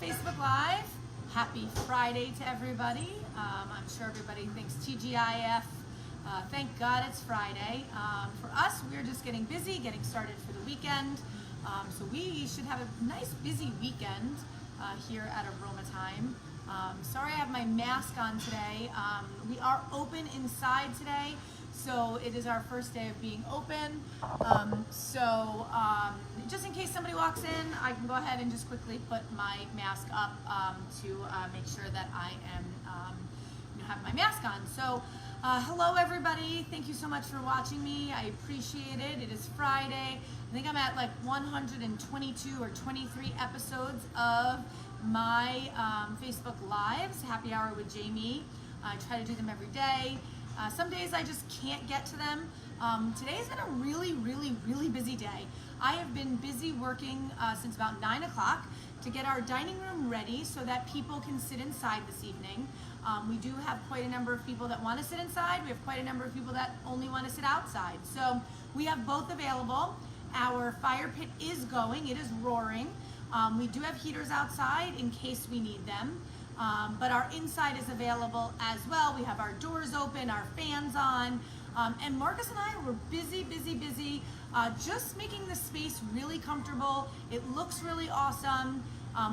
Facebook Live. Happy Friday to everybody. I'm sure everybody thinks TGIF. Thank God it's Friday. For us, we're just getting busy, getting started for the weekend. So we should have a nice busy weekend here at Aroma Time. Sorry I have my mask on today. We are open inside today, so it is our first day of being open. Just in case somebody walks in, I can go ahead and just quickly put my mask up to make sure that I am have my mask on. So hello everybody, thank you so much for watching me. I appreciate it. It is Friday. I think I'm at like 122 or 23 episodes of my Facebook Lives, Happy Hour with Jamie. I try to do them every day. Some days I just can't get to them. Today's been a really busy day. I have been busy working since about 9 o'clock to get our dining room ready so that people can sit inside this evening. We do have quite a number of people that want to sit inside. We have quite a number of people that only want to sit outside. So we have both available. Our fire pit is going, it is roaring. We do have heaters outside in case we need them. But our inside is available as well. We have our doors open, our fans on. And Marcus and I were busy, just making the space really comfortable. It looks really awesome.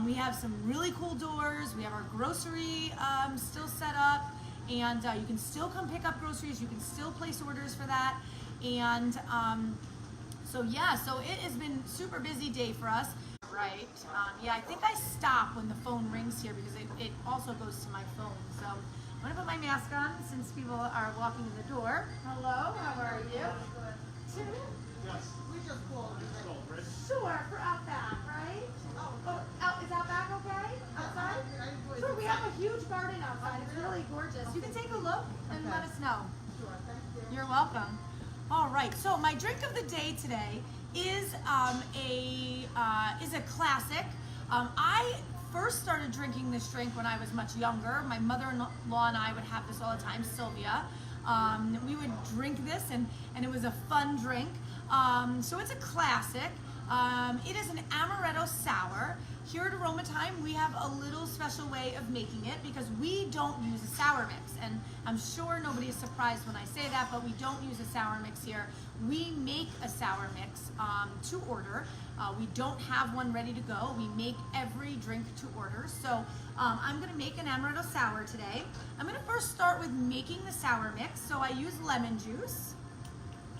We have some really cool doors. We have our grocery still set up, and you can still come pick up groceries. You can still place orders for that. And so it has been super busy day for us. Right. I think I stop when the phone rings here because it also goes to my phone. So I'm going to put my mask on since people are walking in the door. Hello, how are you? Two? Yes. We just pulled. Sure, for out back, right? Is out back okay? Outside? Sure, we have a huge garden outside. It's really gorgeous. You can take a look and let us know. Sure, thank you. You're welcome. All right, so my drink of the day today is a classic. I first started drinking this drink when I was much younger. My mother-in-law and I would have this all the time, Sylvia. We would drink this, and it was a fun drink. So it's a classic. It is an Amaretto Sour. Here at Aroma Time, we have a little special way of making it because we don't use a sour mix. And I'm sure nobody is surprised when I say that, but we don't use a sour mix here. We make a sour mix to order. We don't have one ready to go. We make every drink to order. So I'm gonna make an Amaretto Sour today. I'm gonna first start with making the sour mix. So I use lemon juice.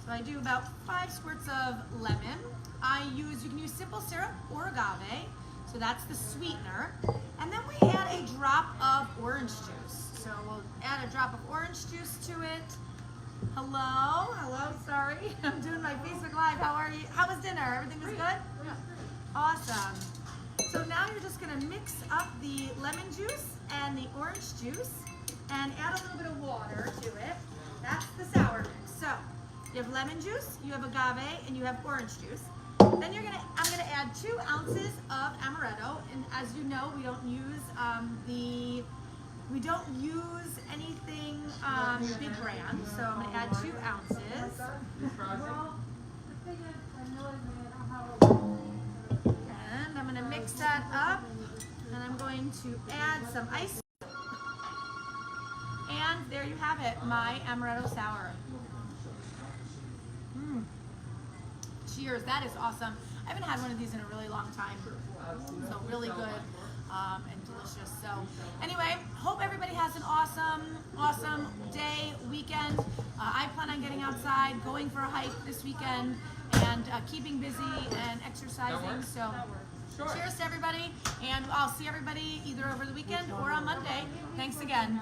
So I do about 5 squirts of lemon. You can use simple syrup or agave. So that's the sweetener. And then we add a drop of orange juice. So we'll add a drop of orange juice to it. Hello, sorry. I'm doing my Facebook Live. How are you? How was dinner? Everything was good? Yeah. Awesome. So now you're just gonna mix up the lemon juice and the orange juice and add a little bit of water to it. That's the sour mix. So you have lemon juice, you have agave, and you have orange juice. Then I'm gonna add 2 ounces of amaretto, and as you know, we don't use anything big brand, so I'm gonna add 2 ounces. And I'm gonna mix that up, and I'm going to add some ice. And there you have it, my Amaretto Sour. Cheers, that is awesome. I haven't had one of these in a really long time. So really good and delicious. So anyway, hope everybody has an awesome day, weekend. I plan on getting outside, going for a hike this weekend, and keeping busy and exercising. So cheers to everybody, and I'll see everybody either over the weekend or on Monday. Thanks again.